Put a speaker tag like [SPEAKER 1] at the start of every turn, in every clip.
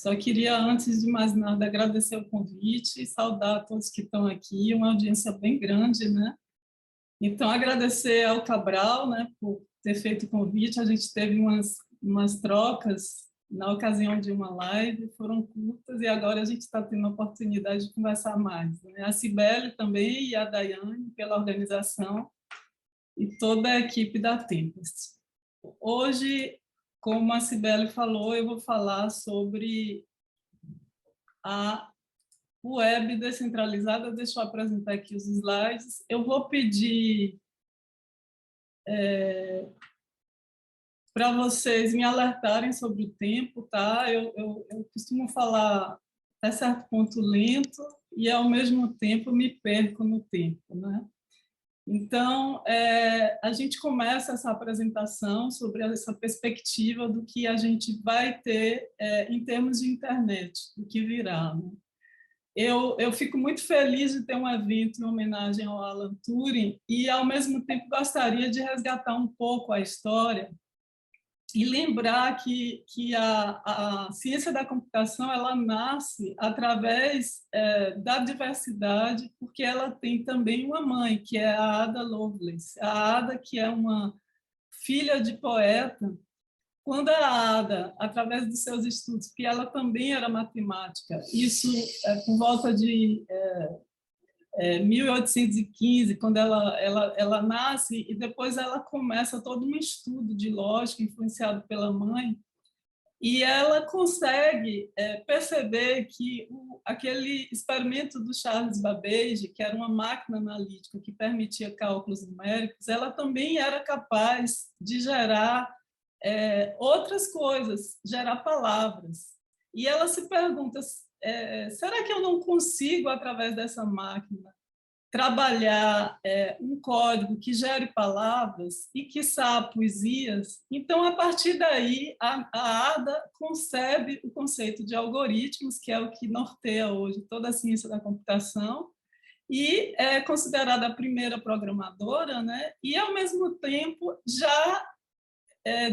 [SPEAKER 1] Só queria, antes de mais nada, agradecer o convite e saudar a todos que estão aqui, uma audiência bem grande, né? Então, agradecer ao Cabral, né, por ter feito o convite. A gente teve umas trocas na ocasião de uma live, foram curtas, e agora a gente está tendo a oportunidade de conversar mais, né? A Cibele também e a Daiane, pela organização, e toda a equipe da Tempest. Hoje, como a Cibele falou, eu vou falar sobre a web descentralizada. Deixa eu apresentar aqui os slides. Eu vou pedir para vocês me alertarem sobre o tempo, tá? Eu costumo falar até certo ponto lento e, ao mesmo tempo, me perco no tempo, né? Então, a gente começa essa apresentação sobre essa perspectiva do que a gente vai ter em termos de internet, do que virá, né? Eu fico muito feliz de ter um evento em homenagem ao Alan Turing e, ao mesmo tempo, gostaria de resgatar um pouco a história e lembrar que a ciência da computação ela nasce através da diversidade, porque ela tem também uma mãe, que é a Ada Lovelace. A Ada, que é uma filha de poeta, quando a Ada, através dos seus estudos, que ela também era matemática, isso por volta de 1815, quando ela nasce, e depois ela começa todo um estudo de lógica influenciado pela mãe, e ela consegue perceber que aquele experimento do Charles Babbage, que era uma máquina analítica que permitia cálculos numéricos, ela também era capaz de gerar outras coisas, gerar palavras. E ela se pergunta, será que eu não consigo, através dessa máquina, trabalhar um código que gere palavras e, quiçá, poesias? Então, a partir daí, a Ada concebe o conceito de algoritmos, que é o que norteia hoje toda a ciência da computação, e é considerada a primeira programadora, né? E, ao mesmo tempo, já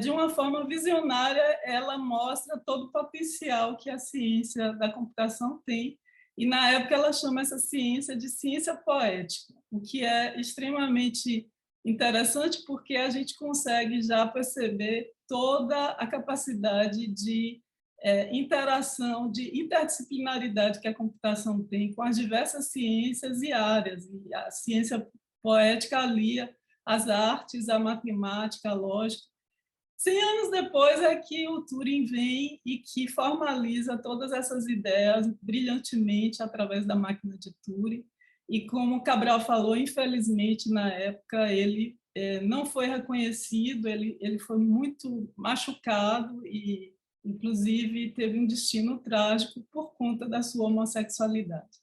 [SPEAKER 1] de uma forma visionária, ela mostra todo o potencial que a ciência da computação tem, e, na época, ela chama essa ciência de ciência poética, o que é extremamente interessante, porque a gente consegue já perceber toda a capacidade de interação, de interdisciplinaridade que a computação tem com as diversas ciências e áreas, e a ciência poética alia as artes, a matemática, a lógica. 100 anos depois é que o Turing vem e que formaliza todas essas ideias brilhantemente através da máquina de Turing. E, como o Cabral falou, infelizmente, na época, ele não foi reconhecido, ele foi muito machucado e, inclusive, teve um destino trágico por conta da sua homossexualidade.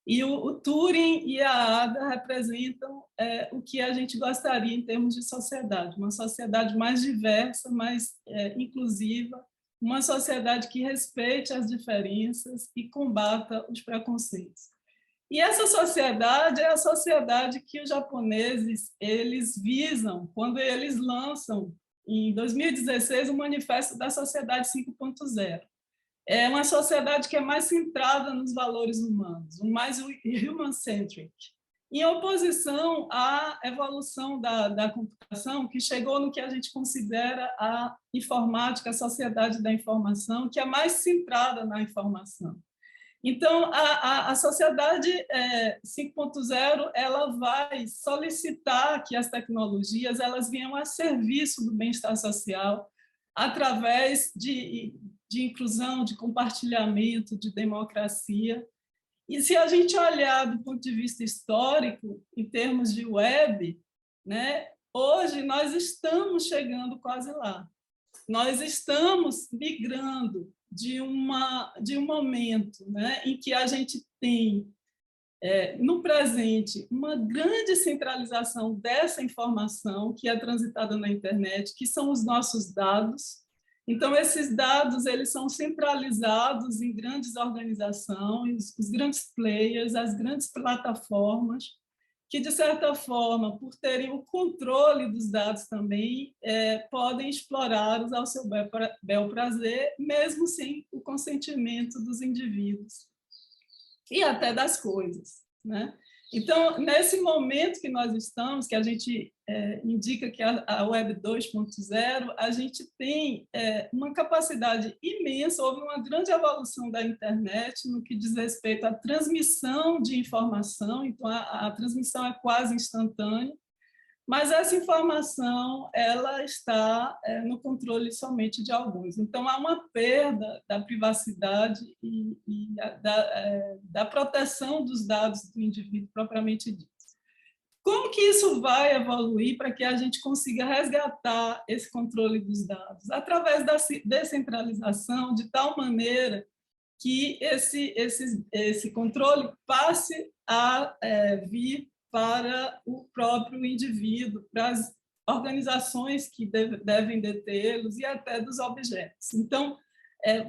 [SPEAKER 1] E o Turing e a Ada representam o que a gente gostaria em termos de sociedade, uma sociedade mais diversa, mais inclusiva, uma sociedade que respeite as diferenças e combata os preconceitos. E essa sociedade é a sociedade que os japoneses eles visam quando eles lançam, em 2016, o Manifesto da Sociedade 5.0. É uma sociedade que é mais centrada nos valores humanos, mais human-centric, em oposição à evolução da computação, que chegou no que a gente considera a informática, a sociedade da informação, que é mais centrada na informação. Então, a sociedade 5.0 ela vai solicitar que as tecnologias elas venham a serviço do bem-estar social através de inclusão, de compartilhamento, de democracia. E, se a gente olhar do ponto de vista histórico, em termos de web, né, hoje nós estamos chegando quase lá. Nós estamos migrando de um momento, né, em que a gente tem, no presente, uma grande centralização dessa informação que é transitada na internet, que são os nossos dados. Então, esses dados eles são centralizados em grandes organizações, os grandes players, as grandes plataformas, que, de certa forma, por terem o controle dos dados também, podem explorá-los ao seu bel prazer, mesmo sem o consentimento dos indivíduos e até das coisas, né? Então, nesse momento que nós estamos, que a gente indica que a Web 2.0, a gente tem uma capacidade imensa, houve uma grande evolução da internet no que diz respeito à transmissão de informação, então a transmissão é quase instantânea, mas essa informação ela está no controle somente de alguns. Então, há uma perda da privacidade e da proteção dos dados do indivíduo propriamente dito. Como que isso vai evoluir para que a gente consiga resgatar esse controle dos dados? Através da descentralização, de tal maneira que esse controle passe a vir para o próprio indivíduo, para as organizações que devem detê-los e até dos objetos. Então,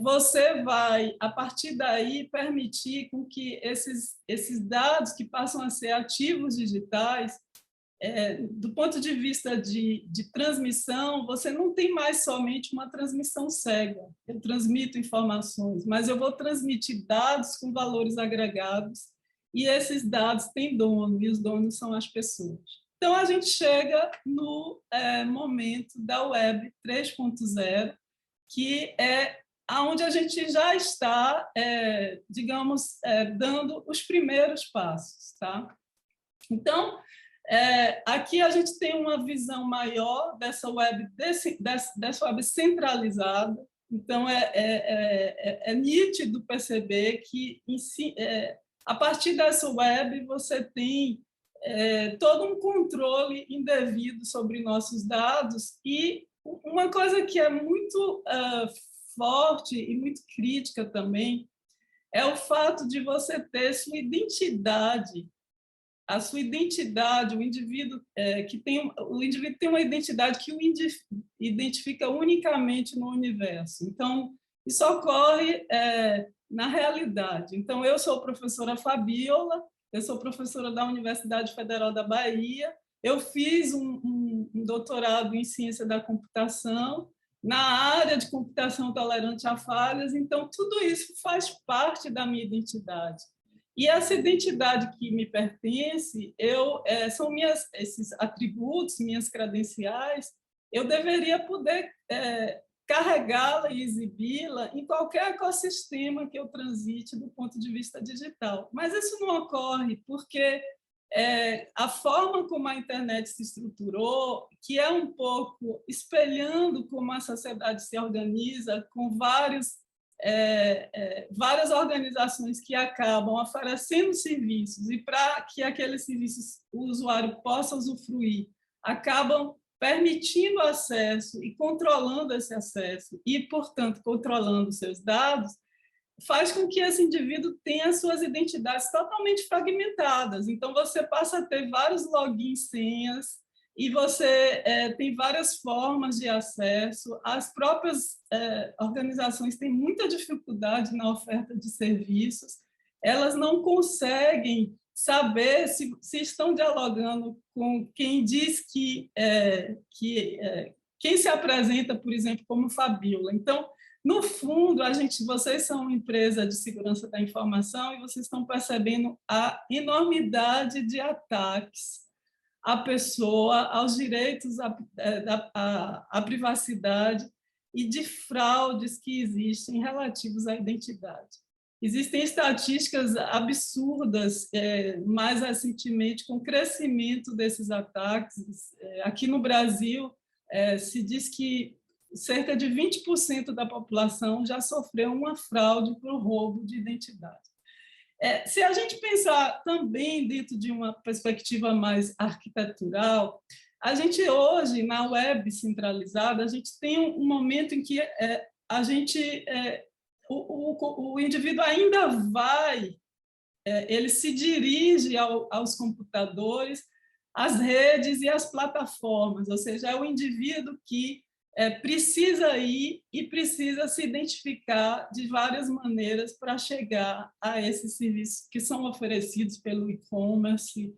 [SPEAKER 1] você vai, a partir daí, permitir com que esses dados que passam a ser ativos digitais, do ponto de vista de transmissão, você não tem mais somente uma transmissão cega. Eu transmito informações, mas eu vou transmitir dados com valores agregados, e esses dados têm dono, e os donos são as pessoas. Então, a gente chega no momento da Web 3.0, que é onde a gente já está, digamos, dando os primeiros passos. Tá? Então, aqui a gente tem uma visão maior dessa web centralizada. Então, é nítido perceber que, a partir dessa web, você tem todo um controle indevido sobre nossos dados, e uma coisa que é muito forte e muito crítica também é o fato de você ter sua identidade. A sua identidade, o indivíduo tem uma identidade que o identifica unicamente no universo. Então, isso ocorre na realidade. Então, eu sou professora Fabiola, eu sou professora da Universidade Federal da Bahia, eu fiz um doutorado em ciência da computação, na área de computação tolerante a falhas, então, tudo isso faz parte da minha identidade. E essa identidade que me pertence, são esses atributos, minhas credenciais, eu deveria poder carregá-la e exibi-la em qualquer ecossistema que eu transite do ponto de vista digital. Mas isso não ocorre porque a forma como a internet se estruturou, que é um pouco espelhando como a sociedade se organiza, com várias organizações que acabam oferecendo serviços, e para que aqueles serviços o usuário possa usufruir, acabam permitindo acesso e controlando esse acesso e, portanto, controlando seus dados, faz com que esse indivíduo tenha suas identidades totalmente fragmentadas. Então, você passa a ter vários logins, senhas, e você tem várias formas de acesso. As próprias organizações têm muita dificuldade na oferta de serviços, elas não conseguem saber se estão dialogando com quem diz quem se apresenta, por exemplo, como Fabiola. Então, no fundo, vocês são uma empresa de segurança da informação e vocês estão percebendo a enormidade de ataques à pessoa, aos direitos à privacidade e de fraudes que existem relativos à identidade. Existem estatísticas absurdas, mais recentemente, com o crescimento desses ataques. Aqui no Brasil, se diz que cerca de 20% da população já sofreu uma fraude por roubo de identidade. Se a gente pensar também dentro de uma perspectiva mais arquitetural, a gente hoje, na web centralizada, a gente tem um momento em que o indivíduo ainda ele se dirige aos computadores, às redes e às plataformas, ou seja, é o indivíduo que precisa ir e precisa se identificar de várias maneiras para chegar a esses serviços que são oferecidos pelo e-commerce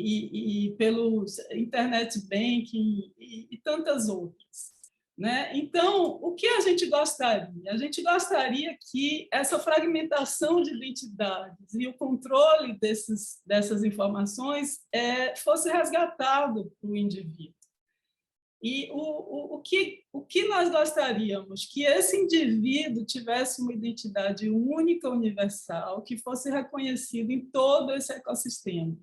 [SPEAKER 1] e pelo internet banking e tantas outras. Né? Então, o que a gente gostaria? A gente gostaria que essa fragmentação de identidades e o controle dessas informações fosse resgatado para o indivíduo. E o que nós gostaríamos? Que esse indivíduo tivesse uma identidade única, universal, que fosse reconhecido em todo esse ecossistema.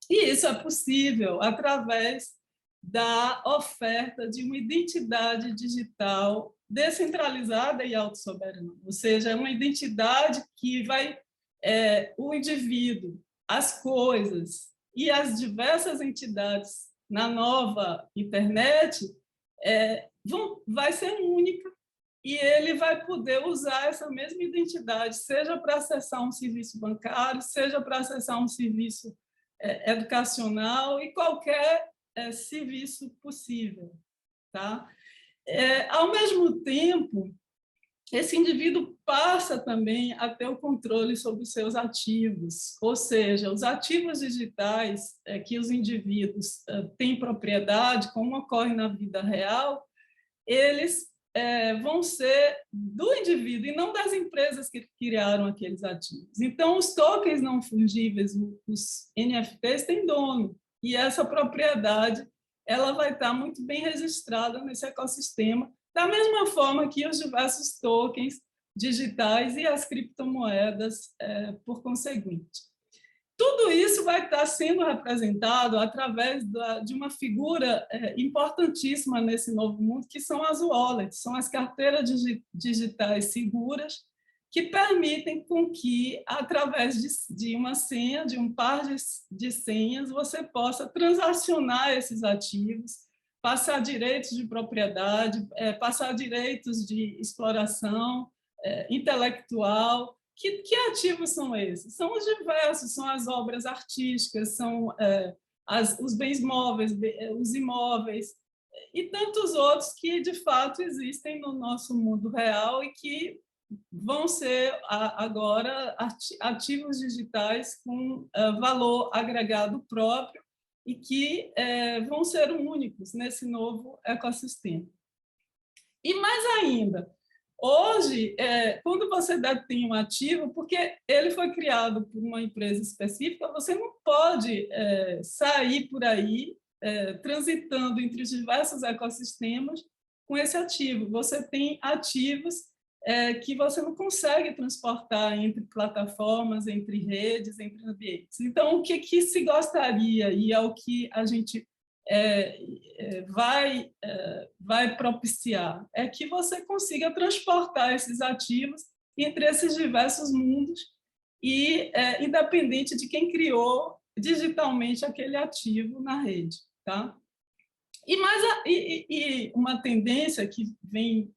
[SPEAKER 1] E isso é possível através da oferta de uma identidade digital descentralizada e autossoberana, ou seja, uma identidade que vai o indivíduo, as coisas e as diversas entidades na nova internet vai ser única e ele vai poder usar essa mesma identidade, seja para acessar um serviço bancário, seja para acessar um serviço educacional e qualquer serviço possível. Tá? Ao mesmo tempo, esse indivíduo passa também a ter o controle sobre os seus ativos, ou seja, os ativos digitais que os indivíduos têm propriedade, como ocorre na vida real, eles vão ser do indivíduo e não das empresas que criaram aqueles ativos. Então, os tokens não fungíveis, os NFTs, têm dono, e essa propriedade ela vai estar muito bem registrada nesse ecossistema, da mesma forma que os diversos tokens digitais e as criptomoedas, por conseguinte. Tudo isso vai estar sendo representado através de uma figura importantíssima nesse novo mundo, que são as wallets, são as carteiras digitais seguras, que permitem com que, através de uma senha, de um par de senhas, você possa transacionar esses ativos, passar direitos de propriedade, passar direitos de exploração intelectual. Que ativos são esses? São os diversos, são as obras artísticas, são os bens móveis, os imóveis, e tantos outros que, de fato, existem no nosso mundo real e que vão ser agora ativos digitais com valor agregado próprio e que vão ser únicos nesse novo ecossistema. E mais ainda, hoje, quando você detém um ativo, porque ele foi criado por uma empresa específica, você não pode sair por aí transitando entre os diversos ecossistemas com esse ativo. Você tem ativos que você não consegue transportar entre plataformas, entre redes, entre ambientes. Então, o que se gostaria, e é o que a gente vai propiciar, é que você consiga transportar esses ativos entre esses diversos mundos e independente de quem criou digitalmente aquele ativo na rede. Tá? E uma tendência que vem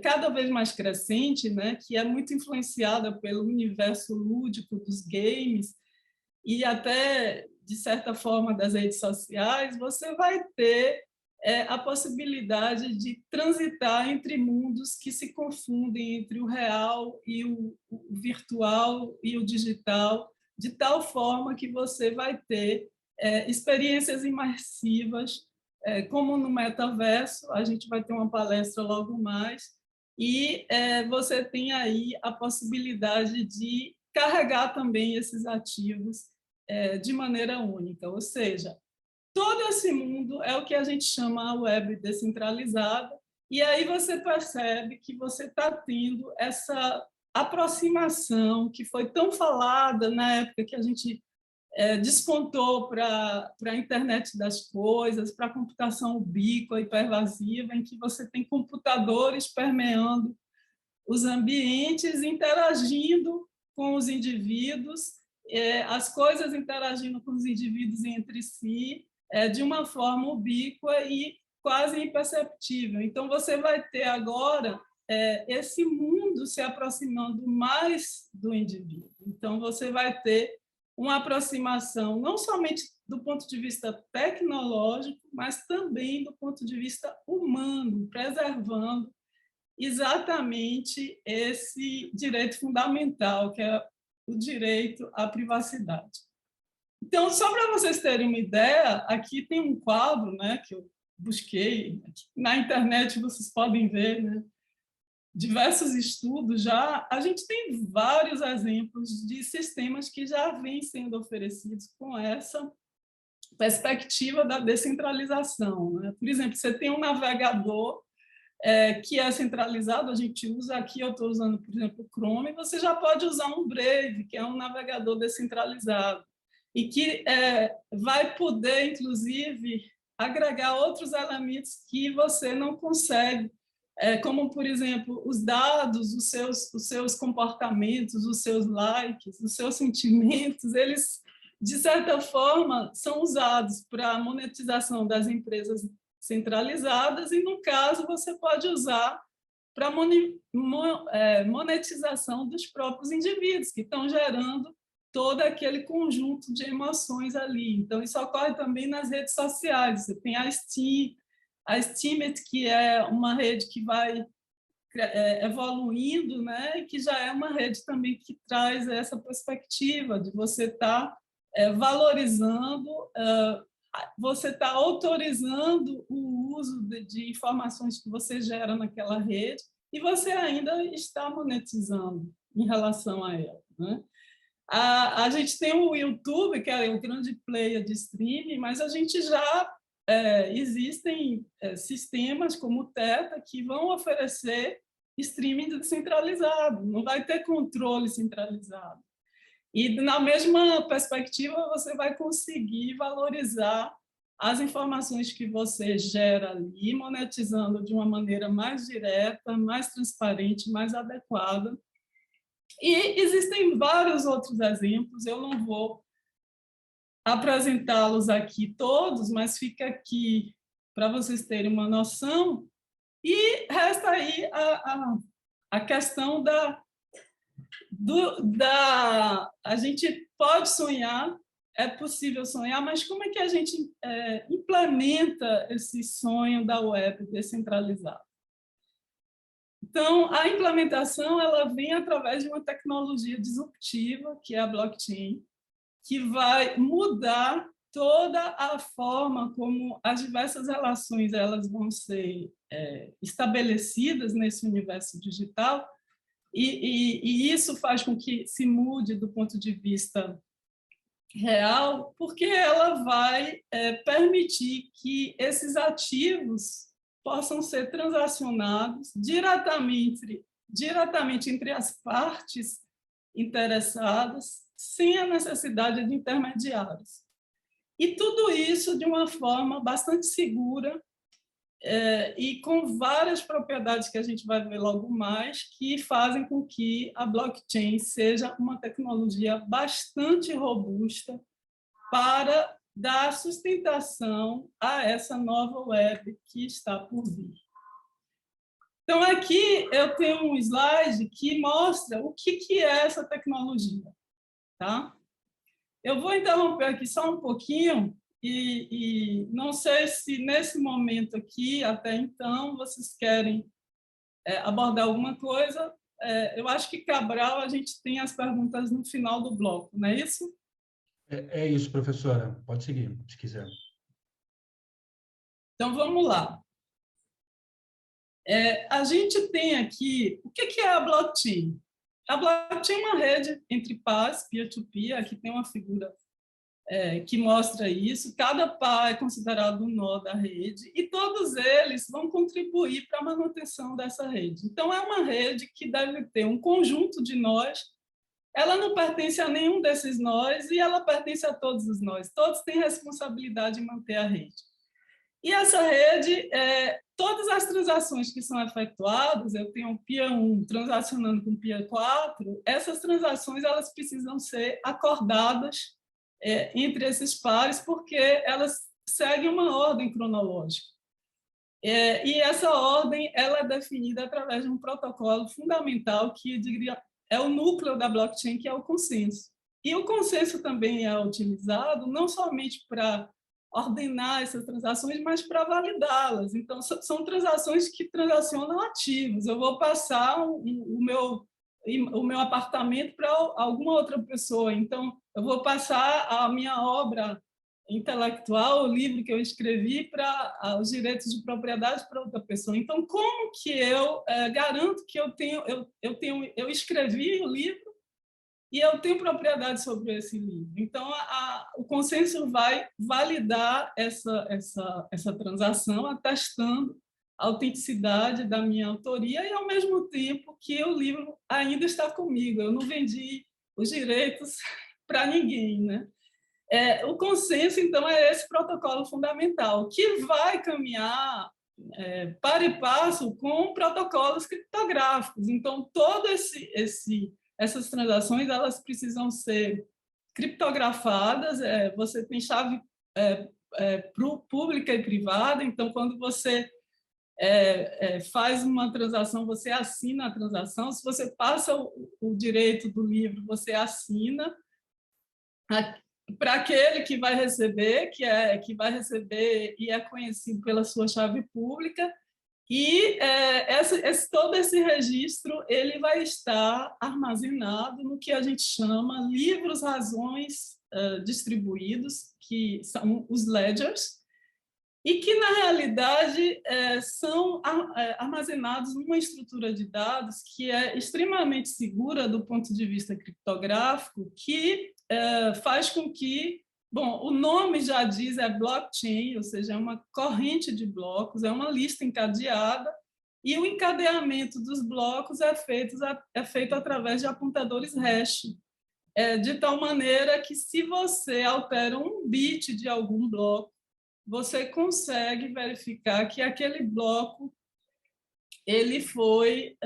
[SPEAKER 1] cada vez mais crescente, né, que é muito influenciada pelo universo lúdico dos games e até, de certa forma, das redes sociais, você vai ter a possibilidade de transitar entre mundos que se confundem entre o real e o virtual e o digital, de tal forma que você vai ter experiências imersivas, como no metaverso. A gente vai ter uma palestra logo mais, e você tem aí a possibilidade de carregar também esses ativos de maneira única, ou seja, todo esse mundo é o que a gente chama a web descentralizada, e aí você percebe que você está tendo essa aproximação que foi tão falada na época que a gente despontou para a internet das coisas, para a computação ubíqua e pervasiva, em que você tem computadores permeando os ambientes, interagindo com os indivíduos, as coisas interagindo com os indivíduos entre si, de uma forma ubíqua e quase imperceptível. Então, você vai ter agora esse mundo se aproximando mais do indivíduo. Então, você vai ter uma aproximação não somente do ponto de vista tecnológico, mas também do ponto de vista humano, preservando exatamente esse direito fundamental, que é o direito à privacidade. Então, só para vocês terem uma ideia, aqui tem um quadro, né, que eu busquei. Na internet vocês podem ver, né, diversos estudos já. A gente tem vários exemplos de sistemas que já vêm sendo oferecidos com essa perspectiva da descentralização, né? Por exemplo, você tem um navegador que é centralizado, a gente usa aqui, eu estou usando, por exemplo, o Chrome, você já pode usar um Brave, que é um navegador descentralizado, e que vai poder, inclusive, agregar outros elementos que você não consegue, como, por exemplo, os dados, os seus comportamentos, os seus likes, os seus sentimentos, eles, de certa forma, são usados para a monetização das empresas centralizadas e, no caso, você pode usar para monetização dos próprios indivíduos, que estão gerando todo aquele conjunto de emoções ali. Então, isso ocorre também nas redes sociais. Você tem a Steemit, que é uma rede que vai evoluindo, né? E que já é uma rede também que traz essa perspectiva de você estar valorizando, você está autorizando o uso de informações que você gera naquela rede e você ainda está monetizando em relação a ela, né? A gente tem o YouTube, que é o grande player de streaming, mas a gente já existem sistemas como o Theta que vão oferecer streaming descentralizado, não vai ter controle centralizado. E, na mesma perspectiva, você vai conseguir valorizar as informações que você gera ali, monetizando de uma maneira mais direta, mais transparente, mais adequada. E existem vários outros exemplos, eu não vou apresentá-los aqui todos, mas fica aqui para vocês terem uma noção. E resta aí a questão a gente pode sonhar, é possível sonhar, mas como é que a gente implementa esse sonho da web descentralizada? Então, a implementação ela vem através de uma tecnologia disruptiva, que é a blockchain, que vai mudar toda a forma como as diversas relações elas vão ser estabelecidas nesse universo digital, e isso faz com que se mude do ponto de vista real, porque ela vai permitir que esses ativos possam ser transacionados diretamente entre as partes interessadas, sem a necessidade de intermediários. E tudo isso de uma forma bastante segura e com várias propriedades que a gente vai ver logo mais, que fazem com que a blockchain seja uma tecnologia bastante robusta para dar sustentação a essa nova web que está por vir. Então, aqui eu tenho um slide que mostra o que é essa tecnologia. Tá? Eu vou interromper aqui só um pouquinho e não sei se nesse momento aqui, até então, vocês querem abordar alguma coisa. Eu acho que, Cabral, a gente tem as perguntas no final do bloco, não é isso?
[SPEAKER 2] É isso, professora. Pode seguir, se quiser.
[SPEAKER 1] Então, vamos lá. A gente tem aqui... O que é a blockchain? A blockchain é uma rede entre pares, peer-to-peer. Aqui tem uma figura que mostra isso. Cada par é considerado um nó da rede e todos eles vão contribuir para a manutenção dessa rede. Então, é uma rede que deve ter um conjunto de nós. Ela não pertence a nenhum desses nós e ela pertence a todos os nós. Todos têm responsabilidade em manter a rede. E essa rede, todas as transações que são efetuadas, eu tenho um Peer 1 transacionando com Peer 4, essas transações elas precisam ser acordadas entre esses pares, porque elas seguem uma ordem cronológica. E essa ordem ela é definida através de um protocolo fundamental que é o núcleo da blockchain, que é o consenso. E o consenso também é utilizado não somente para ordenar essas transações, mas para validá-las. Então, são transações que transacionam ativos. Eu vou passar o meu o meu apartamento para alguma outra pessoa. Então, eu vou passar a minha obra intelectual, o livro que eu escrevi, para os direitos de propriedade para outra pessoa. Então, como que eu garanto que eu escrevi o livro e eu tenho propriedade sobre esse livro? Então, o consenso vai validar essa transação, atestando a autenticidade da minha autoria e, ao mesmo tempo, que o livro ainda está comigo. Eu não vendi os direitos para ninguém, né? O consenso, então, é esse protocolo fundamental, que vai caminhar para e passo com protocolos criptográficos. Então, essas transações elas precisam ser criptografadas, você tem chave pública e privada, então, quando você faz uma transação, você assina a transação, se você passa o direito do livro, você assina, para aquele que vai receber, que vai receber e é conhecido pela sua chave pública, e todo esse registro ele vai estar armazenado no que a gente chama livros razões distribuídos, que são os ledgers, e que, na realidade, são armazenados numa estrutura de dados que é extremamente segura do ponto de vista criptográfico, que faz com que, bom, o nome já diz, é blockchain, ou seja, é uma corrente de blocos, é uma lista encadeada, e o encadeamento dos blocos é feito através de apontadores hash, de tal maneira que, se você altera um bit de algum bloco, você consegue verificar que aquele bloco ele foi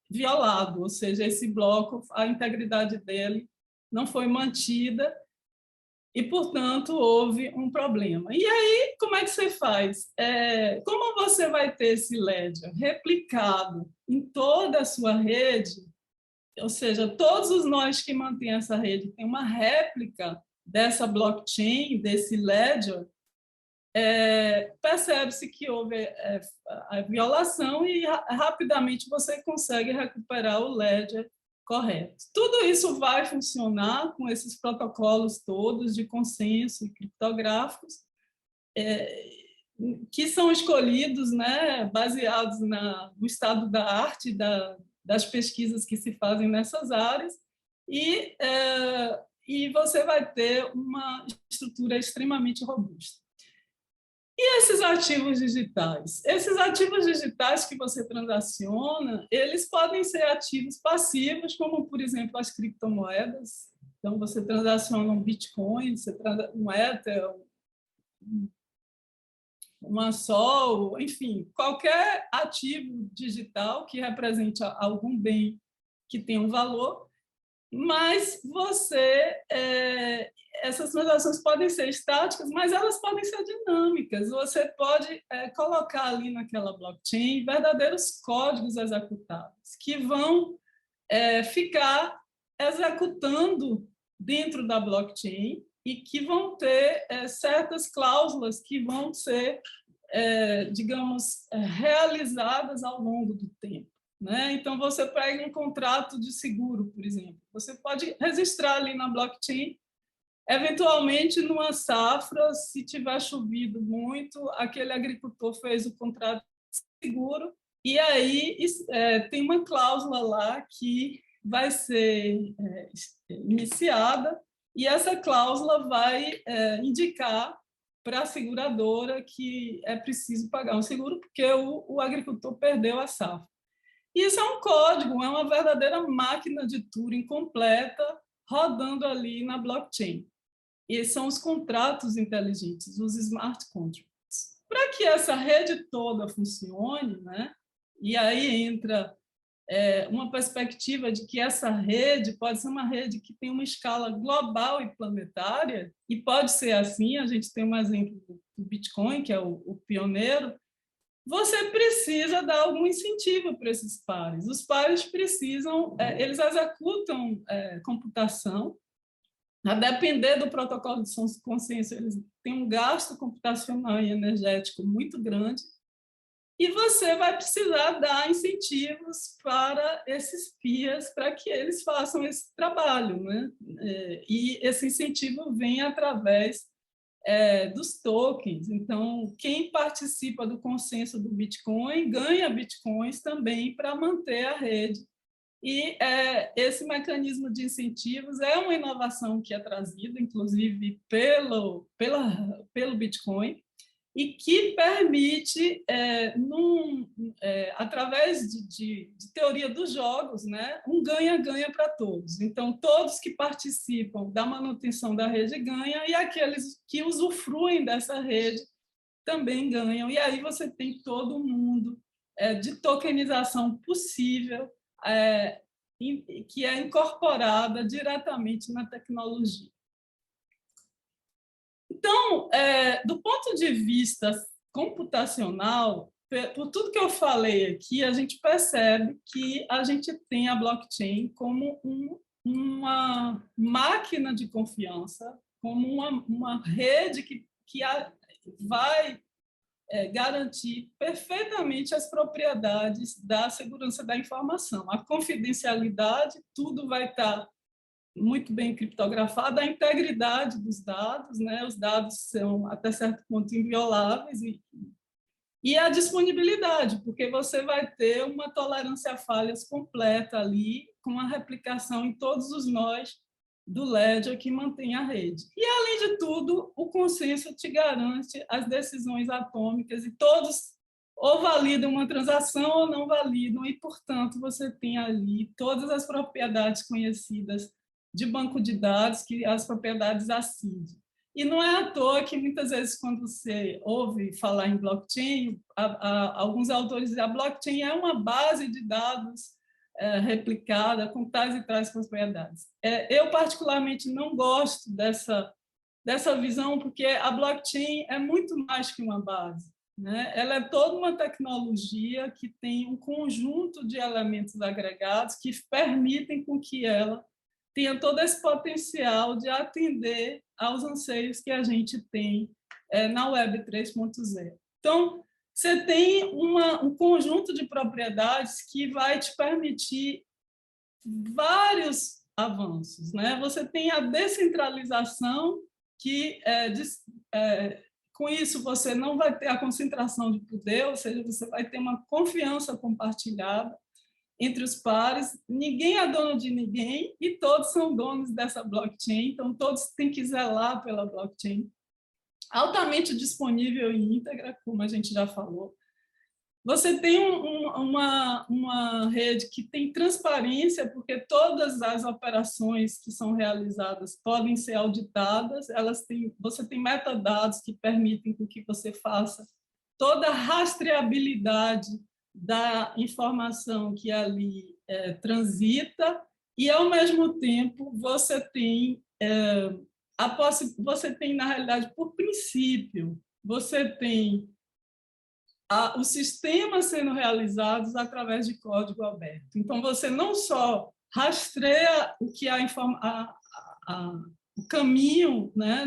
[SPEAKER 1] violado, ou seja, esse bloco, a integridade dele não foi mantida e, portanto, houve um problema. E aí, como é que você faz? Como você vai ter esse ledger replicado em toda a sua rede, ou seja, todos os nós que mantêm essa rede têm uma réplica dessa blockchain, desse ledger, percebe-se que houve a violação e rapidamente você consegue recuperar o ledger correto. Tudo isso vai funcionar com esses protocolos todos de consenso e criptográficos, que são escolhidos, né, baseados no estado da arte, das pesquisas que se fazem nessas áreas, e você vai ter uma estrutura extremamente robusta. E esses ativos digitais? Esses ativos digitais que você transaciona, eles podem ser ativos passivos, como, por exemplo, as criptomoedas. Então, você transaciona um Bitcoin, um Ether, uma Sol, enfim, qualquer ativo digital que represente algum bem que tenha um valor, mas essas transações podem ser estáticas, mas elas podem ser dinâmicas. Você pode colocar ali naquela blockchain verdadeiros códigos executáveis que vão ficar executando dentro da blockchain e que vão ter certas cláusulas que vão ser, digamos, realizadas ao longo do tempo. Né? Então, você pega um contrato de seguro, por exemplo. Você pode registrar ali na blockchain, eventualmente, numa safra, se tiver chovido muito, aquele agricultor fez o contrato de seguro, e aí tem uma cláusula lá que vai ser iniciada, e essa cláusula vai indicar para a seguradora que é preciso pagar um seguro, porque o agricultor perdeu a safra. Isso é um código, é uma verdadeira máquina de Turing completa rodando ali na blockchain. E são os contratos inteligentes, os smart contracts. Para que essa rede toda funcione, né? E aí entra uma perspectiva de que essa rede pode ser uma rede que tem uma escala global e planetária, e pode ser assim, a gente tem um exemplo do Bitcoin, que é o pioneiro. Você precisa dar algum incentivo para esses pares. Os pares precisam, eles executam computação, a depender do protocolo de consenso, eles têm um gasto computacional e energético muito grande, E você vai precisar dar incentivos para esses PIAs para que eles façam esse trabalho, né? E esse incentivo vem através dos tokens. Então, quem participa do consenso do Bitcoin ganha Bitcoins também para manter a rede. E esse mecanismo de incentivos é uma inovação que é trazida, inclusive, pelo Bitcoin, e que permite, através de teoria dos jogos, né, um ganha-ganha para todos. Então, todos que participam da manutenção da rede ganham, e aqueles que usufruem dessa rede também ganham. E aí você tem todo um mundo de tokenização possível, que é incorporada diretamente na tecnologia. Então, do ponto de vista computacional, por tudo que eu falei aqui, a gente percebe que a gente tem a blockchain como uma máquina de confiança, como uma rede que vai garantir perfeitamente as propriedades da segurança da informação. A confidencialidade, tudo vai estar muito bem criptografada, a integridade dos dados, né? Os dados são, até certo ponto, invioláveis, e a disponibilidade, porque você vai ter uma tolerância a falhas completa ali, com a replicação em todos os nós do ledger que mantém a rede. E, além de tudo, o consenso te garante as decisões atômicas, e todos ou validam uma transação ou não validam, e, portanto, você tem ali todas as propriedades conhecidas de banco de dados, que as propriedades ACID. E não é à toa que, muitas vezes, quando você ouve falar em blockchain, alguns autores dizem que a blockchain é uma base de dados replicada com tais e tais propriedades. Eu, particularmente, não gosto dessa visão, porque a blockchain é muito mais que uma base, né? Ela é toda uma tecnologia que tem um conjunto de elementos agregados que permitem com que ela tenha todo esse potencial de atender aos anseios que a gente tem na Web 3.0. Então, você tem um conjunto de propriedades que vai te permitir vários avanços, né? Você tem a descentralização, que com isso você não vai ter a concentração de poder, ou seja, você vai ter uma confiança compartilhada entre os pares, ninguém é dono de ninguém e todos são donos dessa blockchain, então todos têm que zelar pela blockchain. Altamente disponível e íntegra, como a gente já falou. Você tem uma rede que tem transparência, porque todas as operações que são realizadas podem ser auditadas, você tem metadados que permitem que você faça toda a rastreabilidade da informação que ali transita, e, ao mesmo tempo, você tem, na realidade, por princípio, você tem os sistemas sendo realizados através de código aberto. Então, você não só rastreia o que o caminho, né,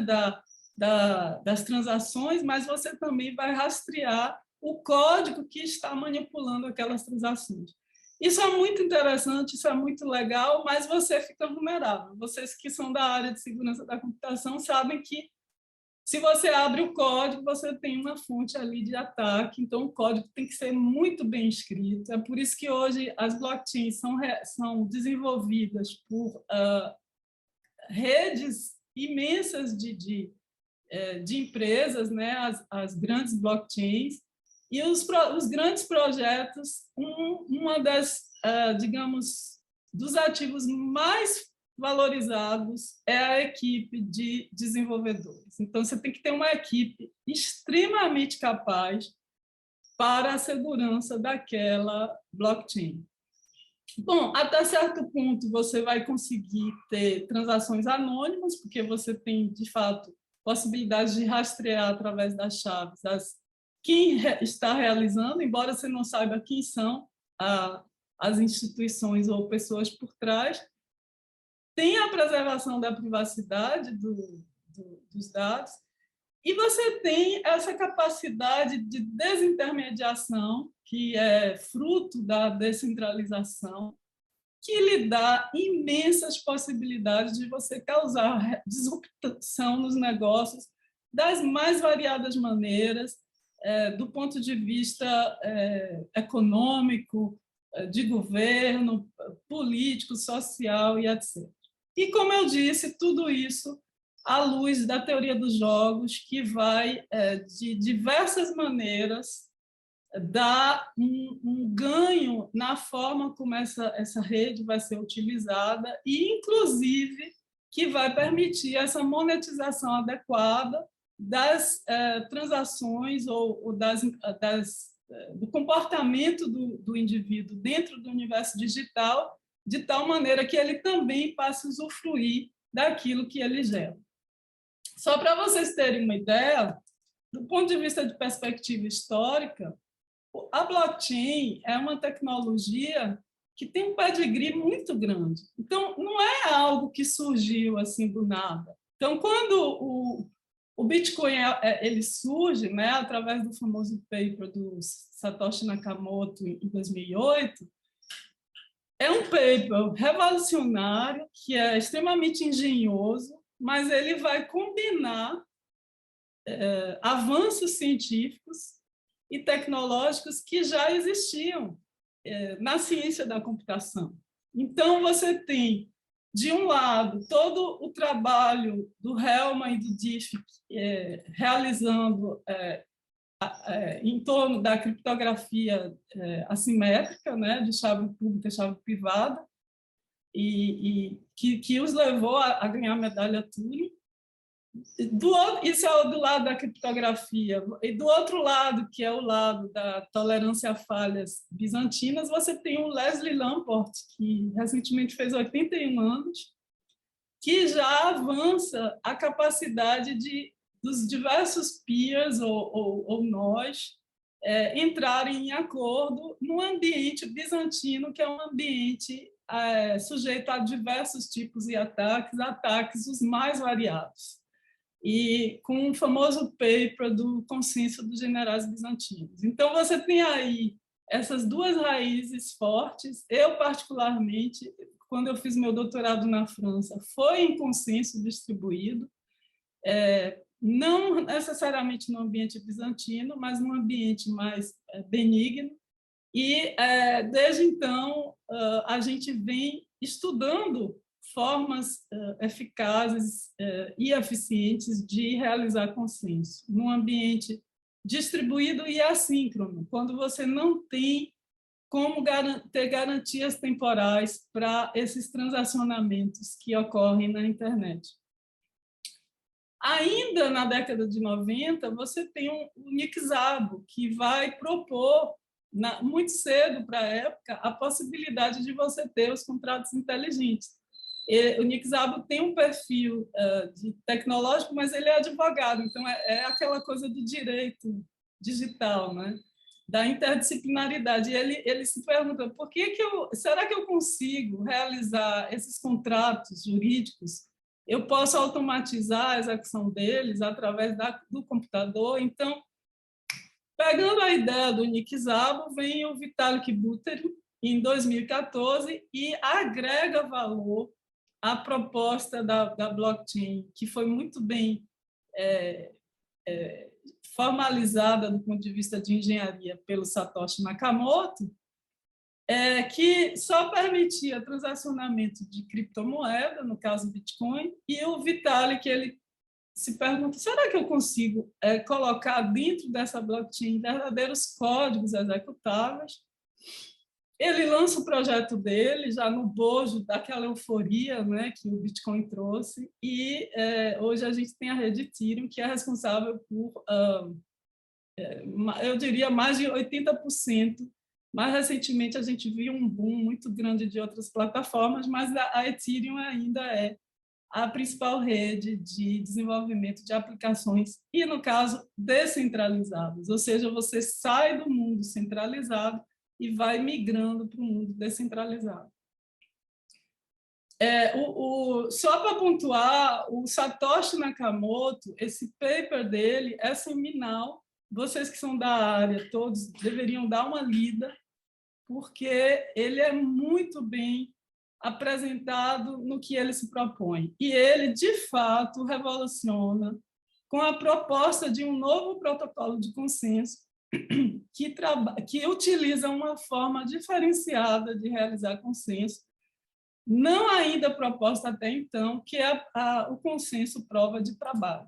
[SPEAKER 1] das transações, mas você também vai rastrear o código que está manipulando aquelas transações. Isso é muito interessante, isso é muito legal, mas você fica vulnerável. Vocês que são da área de segurança da computação sabem que, se você abre o código, você tem uma fonte ali de ataque, então o código tem que ser muito bem escrito. É por isso que hoje as blockchains são desenvolvidas por redes imensas de empresas, né? As grandes blockchains, e os grandes projetos, uma digamos, dos ativos mais valorizados é a equipe de desenvolvedores. Então, você tem que ter uma equipe extremamente capaz para a segurança daquela blockchain. Bom, até certo ponto, você vai conseguir ter transações anônimas, porque você tem, de fato, possibilidade de rastrear através das chaves quem está realizando, embora você não saiba quem são as instituições ou pessoas por trás. Tem a preservação da privacidade dos dados, E você tem essa capacidade de desintermediação, que é fruto da descentralização, que lhe dá imensas possibilidades de você causar disrupção nos negócios das mais variadas maneiras, do ponto de vista econômico, de governo, político, social e etc. E, como eu disse, tudo isso à luz da teoria dos jogos, que vai, de diversas maneiras, dar um ganho na forma como essa rede vai ser utilizada e, inclusive, que vai permitir essa monetização adequada das transações ou do comportamento do indivíduo dentro do universo digital, de tal maneira que ele também passe a usufruir daquilo que ele gera. Só para vocês terem uma ideia, do ponto de vista de perspectiva histórica, a blockchain é uma tecnologia que tem um pedigree muito grande. Então, não é algo que surgiu assim do nada. Então, quando o Bitcoin ele surge, né, através do famoso paper do Satoshi Nakamoto em 2008, é um paper revolucionário, que é extremamente engenhoso, mas ele vai combinar avanços científicos e tecnológicos que já existiam na ciência da computação. Então, você tem, de um lado, todo o trabalho do Hellman e do Diffie realizando em torno da criptografia assimétrica, né, de chave pública e chave privada, e que os levou a ganhar a medalha Turing. Isso é do lado da criptografia. E do outro lado, que é o lado da tolerância a falhas bizantinas, você tem o Leslie Lamport, que recentemente fez 81 anos, que já avança a capacidade dos diversos peers ou nós entrarem em acordo no ambiente bizantino, que é um ambiente sujeito a diversos tipos de ataques os mais variados, e com o famoso paper do consenso dos generais bizantinos. Então, você tem aí essas duas raízes fortes. Eu, particularmente, quando eu fiz meu doutorado na França, foi em consenso distribuído, não necessariamente no ambiente bizantino, mas num ambiente mais benigno. E, desde então, a gente vem estudando formas eficazes e eficientes de realizar consenso num ambiente distribuído e assíncrono, quando você não tem como ter garantias temporais para esses transacionamentos que ocorrem na internet. Ainda na década de 90, você tem o Nick Szabo, que vai propor, muito cedo para a época, a possibilidade de você ter os contratos inteligentes. O Nick Szabo tem um perfil tecnológico, mas ele é advogado, então é aquela coisa do direito digital, né? Da interdisciplinaridade. E ele se pergunta, será que eu consigo realizar esses contratos jurídicos? Eu posso automatizar a execução deles através do computador? Então, pegando a ideia do Nick Szabo, vem o Vitalik Buterin, em 2014, e agrega valor à proposta da blockchain, que foi muito bem formalizada do ponto de vista de engenharia pelo Satoshi Nakamoto, que só permitia transacionamento de criptomoeda, no caso Bitcoin, e o Vitalik, ele se pergunta, será que eu consigo colocar dentro dessa blockchain verdadeiros códigos executáveis? Ele lança o projeto dele, já no bojo daquela euforia, né, que o Bitcoin trouxe, e hoje a gente tem a rede Ethereum, que é responsável por, eu diria, mais de 80%. Mais recentemente, a gente viu um boom muito grande de outras plataformas, mas a Ethereum ainda é a principal rede de desenvolvimento de aplicações e, no caso, descentralizadas, ou seja, você sai do mundo centralizado e vai migrando para o mundo descentralizado. Só para pontuar, o Satoshi Nakamoto, esse paper dele é seminal. Vocês que são da área, todos deveriam dar uma lida, porque ele é muito bem apresentado no que ele se propõe. E ele, de fato, revoluciona com a proposta de um novo protocolo de consenso que utiliza uma forma diferenciada de realizar consenso, não ainda proposta até então, que é o consenso prova de trabalho.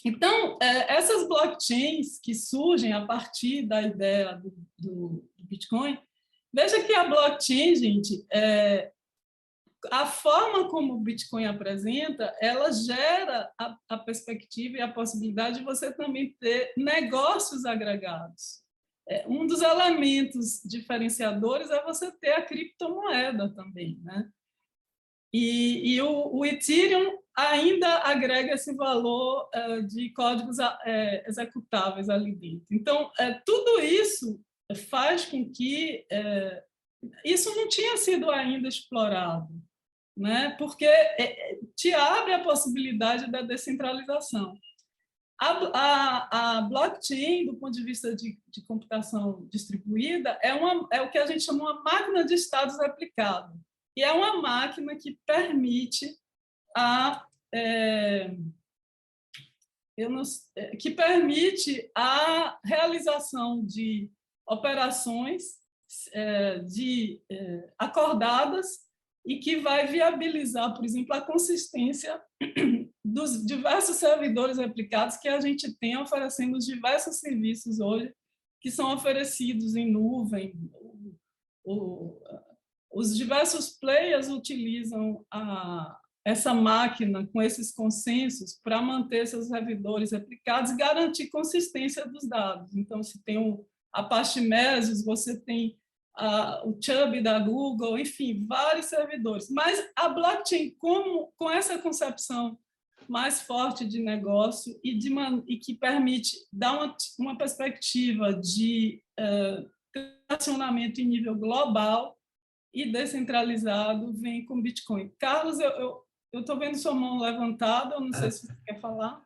[SPEAKER 1] Então, essas blockchains que surgem a partir da ideia do Bitcoin, veja que a blockchain, gente, a forma como o Bitcoin apresenta, ela gera a perspectiva e a possibilidade de você também ter negócios agregados. Um dos elementos diferenciadores é você ter a criptomoeda também, né? E o Ethereum ainda agrega esse valor de códigos executáveis ali dentro. Então, tudo isso faz com que isso não tinha sido ainda explorado, né? Porque te abre a possibilidade da descentralização. A blockchain, do ponto de vista de computação distribuída, é o que a gente chama uma máquina de estados replicado. E é uma máquina que permite a realização de operações acordadas e que vai viabilizar, por exemplo, a consistência dos diversos servidores replicados que a gente tem oferecendo os diversos serviços hoje que são oferecidos em nuvem. Os diversos players utilizam essa máquina com esses consensos para manter seus servidores replicados e garantir consistência dos dados. Então, se tem o Apache Mesos, você tem o Chubb da Google, enfim, vários servidores. Mas a blockchain, com essa concepção mais forte de negócio e que permite dar uma perspectiva de relacionamento em nível global e descentralizado, vem com Bitcoin. Carlos, eu estou vendo sua mão levantada, eu não sei se você quer falar.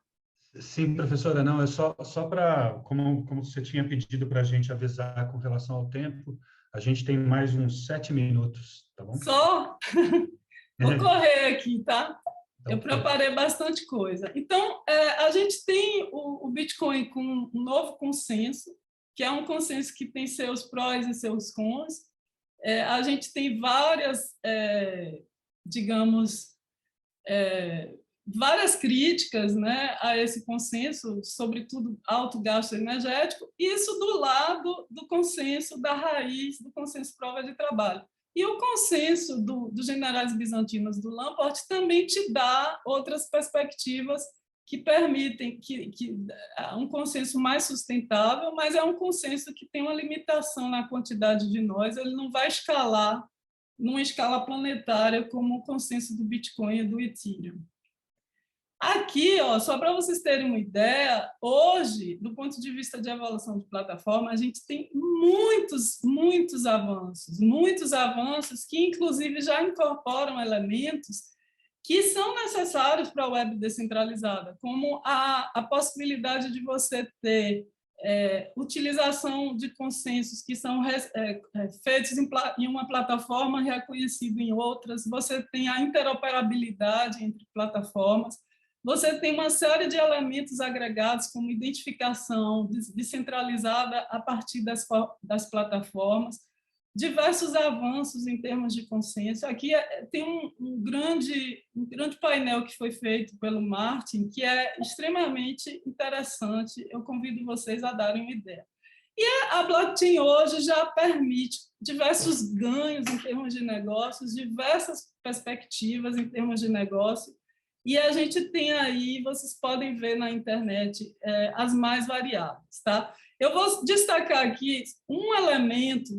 [SPEAKER 2] Sim, professora, não, é só para, como você tinha pedido para a gente avisar com relação ao tempo, a gente tem mais uns 7 minutos, tá bom?
[SPEAKER 1] Só? Vou correr aqui, tá?
[SPEAKER 2] Então,
[SPEAKER 1] eu preparei bastante coisa. Então, a gente tem o Bitcoin com um novo consenso, que é um consenso que tem seus prós e seus cons. A gente tem várias, digamos, várias críticas, né, a esse consenso, sobretudo alto gasto energético, isso do lado do consenso da raiz, do consenso prova de trabalho. E o consenso dos generais bizantinos do Lamport também te dá outras perspectivas que permitem um consenso mais sustentável, mas é um consenso que tem uma limitação na quantidade de nós, ele não vai escalar numa escala planetária como o consenso do Bitcoin e do Ethereum. Aqui, só para vocês terem uma ideia, hoje, do ponto de vista de evolução de plataforma, a gente tem muitos avanços que, inclusive, já incorporam elementos que são necessários para a web descentralizada, como a possibilidade de você ter utilização de consensos que são feitos em uma plataforma reconhecida em outras, você tem a interoperabilidade entre plataformas, você tem uma série de elementos agregados, como identificação descentralizada a partir das plataformas, diversos avanços em termos de consenso. Aqui tem um grande painel que foi feito pelo Martin, que é extremamente interessante. Eu convido vocês a darem uma ideia. E a blockchain hoje já permite diversos ganhos em termos de negócios, diversas perspectivas em termos de negócio, e a gente tem aí, vocês podem ver na internet, as mais variadas. Tá? Eu vou destacar aqui um elemento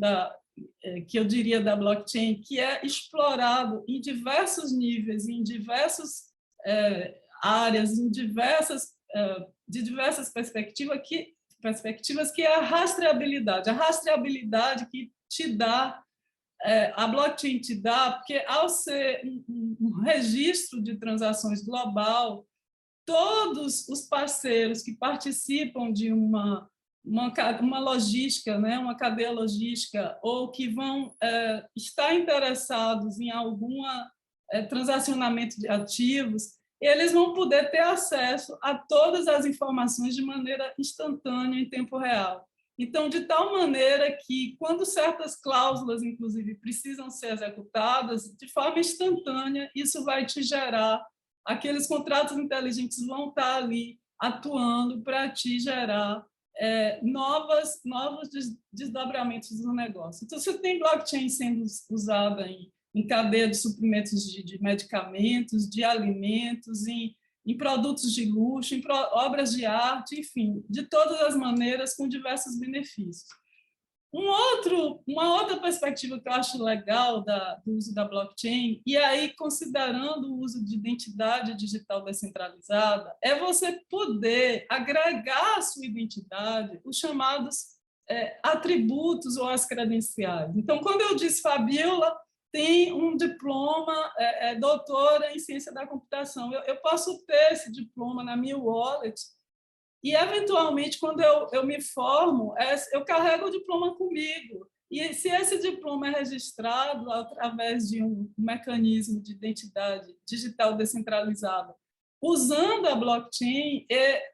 [SPEAKER 1] que eu diria da blockchain, que é explorado em diversos níveis, em diversas áreas, de diversas perspectivas, que é a rastreabilidade. A rastreabilidade que te dá a blockchain te dá, porque ao ser um registro de transações global, todos os parceiros que participam de uma logística, né, uma cadeia logística, ou que vão estar interessados em alguma transacionamento de ativos, eles vão poder ter acesso a todas as informações de maneira instantânea, em tempo real. Então, de tal maneira que, quando certas cláusulas, inclusive, precisam ser executadas, de forma instantânea, isso vai te gerar, aqueles contratos inteligentes vão estar ali atuando para te gerar novos desdobramentos do negócio. Então, você tem blockchain sendo usada em cadeia de suprimentos de medicamentos, de alimentos, em produtos de luxo, em obras de arte, enfim, de todas as maneiras, com diversos benefícios. Uma outra perspectiva que eu acho legal do uso da blockchain, e aí considerando o uso de identidade digital descentralizada, é você poder agregar à sua identidade os chamados atributos ou as credenciais. Então, quando eu disse Fabiola tem um diploma, doutora em ciência da computação, eu posso ter esse diploma na minha wallet e, eventualmente, quando eu me formo, eu carrego o diploma comigo. E se esse diploma é registrado através de um mecanismo de identidade digital descentralizada, usando a blockchain,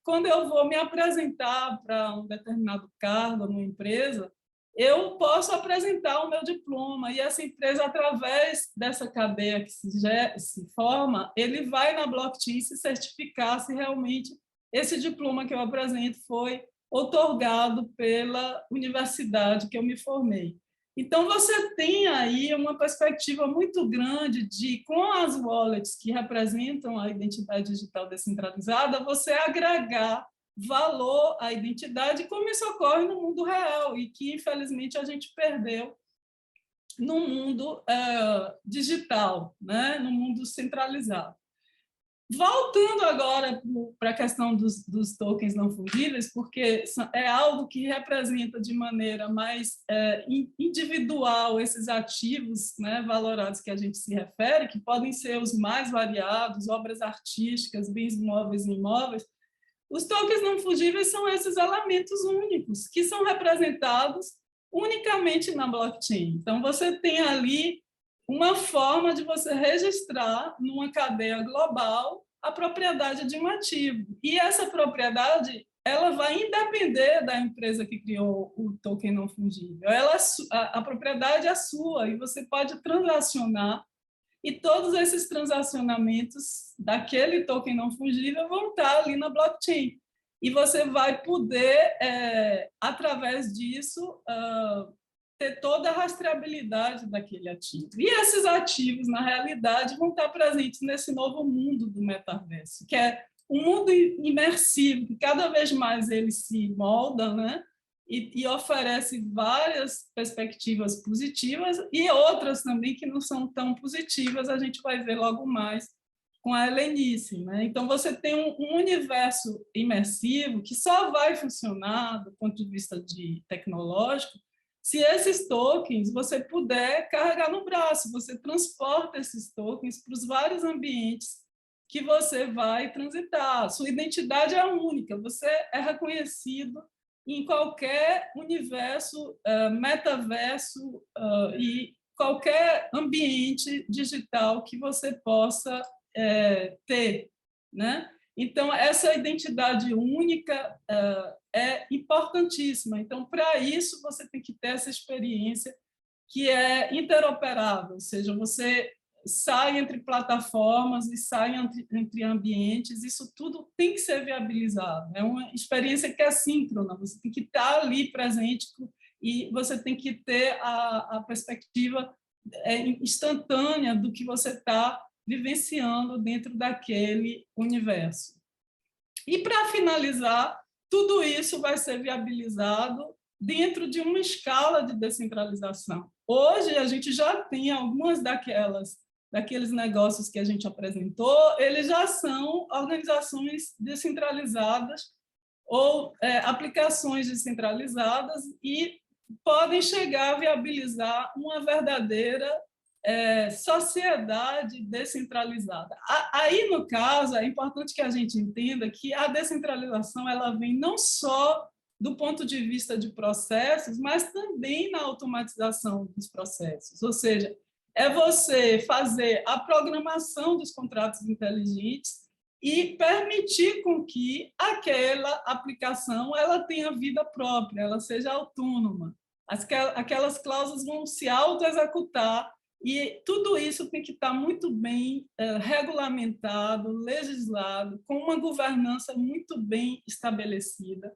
[SPEAKER 1] quando eu vou me apresentar para um determinado cargo numa empresa, eu posso apresentar o meu diploma e essa empresa, através dessa cadeia que se forma, ele vai na blockchain se certificar se realmente esse diploma que eu apresento foi outorgado pela universidade que eu me formei. Então, você tem aí uma perspectiva muito grande de, com as wallets que representam a identidade digital descentralizada, você agregar valor à identidade, como isso ocorre no mundo real e que, infelizmente, a gente perdeu no mundo digital, né? No mundo centralizado. Voltando agora para a questão dos tokens não fungíveis, porque é algo que representa de maneira mais individual esses ativos, né, valorados que a gente se refere, que podem ser os mais variados, obras artísticas, bens móveis e imóveis. Os tokens não fungíveis são esses elementos únicos, que são representados unicamente na blockchain. Então, você tem ali uma forma de você registrar numa cadeia global a propriedade de um ativo. E essa propriedade ela vai independer da empresa que criou o token não fungível. A propriedade é sua e você pode transacionar, e todos esses transacionamentos daquele token não fungível vão estar ali na blockchain. E você vai poder, através disso, ter toda a rastreabilidade daquele ativo. E esses ativos, na realidade, vão estar presentes nesse novo mundo do metaverso, que é um mundo imersivo, que cada vez mais ele se molda, né? E oferece várias perspectivas positivas e outras também que não são tão positivas, a gente vai ver logo mais com a Helenice, né? Então, você tem um universo imersivo que só vai funcionar do ponto de vista tecnológico se esses tokens você puder carregar no braço, você transporta esses tokens para os vários ambientes que você vai transitar. Sua identidade é única, você é reconhecido em qualquer universo, metaverso e qualquer ambiente digital que você possa ter, né? Então, essa identidade única é importantíssima. Então, para isso, você tem que ter essa experiência que é interoperável, ou seja, você sai entre plataformas e sai entre ambientes, isso tudo tem que ser viabilizado. É uma experiência que é síncrona, você tem que estar ali presente e você tem que ter a perspectiva instantânea do que você está vivenciando dentro daquele universo. E, para finalizar, tudo isso vai ser viabilizado dentro de uma escala de descentralização. Hoje, a gente já tem algumas daqueles negócios que a gente apresentou, eles já são organizações descentralizadas ou aplicações descentralizadas e podem chegar a viabilizar uma verdadeira sociedade descentralizada. Aí, no caso, é importante que a gente entenda que a descentralização ela vem não só do ponto de vista de processos, mas também na automatização dos processos. Ou seja, é você fazer a programação dos contratos inteligentes e permitir com que aquela aplicação ela tenha vida própria, ela seja autônoma. Aquelas cláusulas vão se auto-executar e tudo isso tem que estar muito bem regulamentado, legislado, com uma governança muito bem estabelecida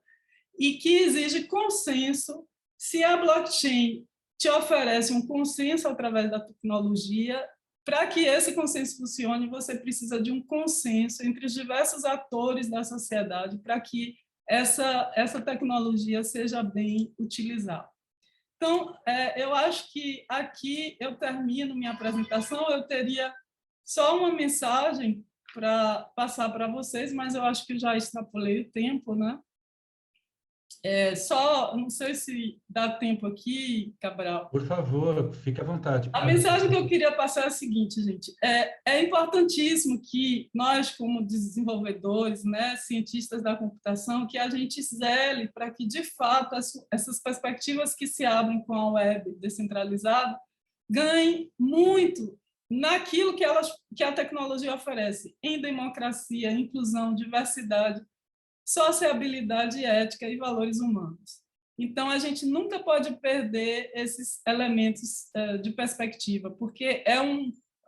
[SPEAKER 1] e que exige consenso. Se a blockchain te oferece um consenso através da tecnologia, para que esse consenso funcione, você precisa de um consenso entre os diversos atores da sociedade para que essa tecnologia seja bem utilizada. Então, eu acho que aqui eu termino minha apresentação. Eu teria só uma mensagem para passar para vocês, mas eu acho que já extrapolei o tempo, né? Só, não sei se dá tempo aqui, Cabral.
[SPEAKER 2] Por favor, fique à vontade.
[SPEAKER 1] A mensagem que eu queria passar é a seguinte, gente. É importantíssimo que nós, como desenvolvedores, né, cientistas da computação, que a gente zele para que, de fato, essas perspectivas que se abrem com a web descentralizada ganhem muito naquilo que a tecnologia oferece, em democracia, inclusão, diversidade, sociabilidade, ética e valores humanos. Então, a gente nunca pode perder esses elementos de perspectiva, porque é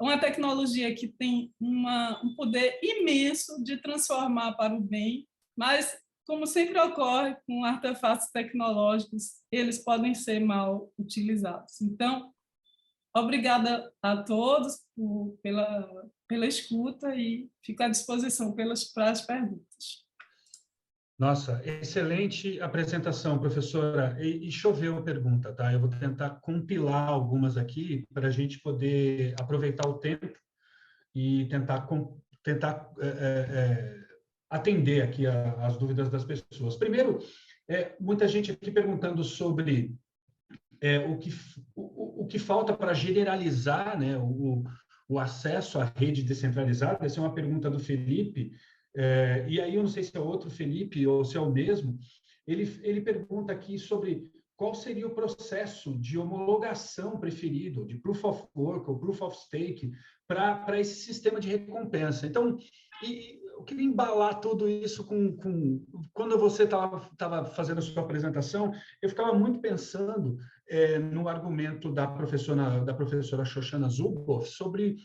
[SPEAKER 1] uma tecnologia que tem um poder imenso de transformar para o bem, mas, como sempre ocorre com artefatos tecnológicos, eles podem ser mal utilizados. Então, obrigada a todos pela escuta e fico à disposição para as perguntas.
[SPEAKER 2] Nossa, excelente apresentação, professora. E choveu a pergunta, tá? Eu vou tentar compilar algumas aqui para a gente poder aproveitar o tempo e tentar atender aqui as dúvidas das pessoas. Primeiro, muita gente aqui perguntando sobre o que falta para generalizar, né, o acesso à rede descentralizada. Essa é uma pergunta do Felipe. E aí eu não sei se é outro Felipe ou se é o mesmo, ele pergunta aqui sobre qual seria o processo de homologação preferido, de Proof of Work ou Proof of Stake, para esse sistema de recompensa. Então, eu queria embalar tudo isso quando você estava fazendo a sua apresentação, eu ficava muito pensando no argumento da professora Shoshana Zuboff sobre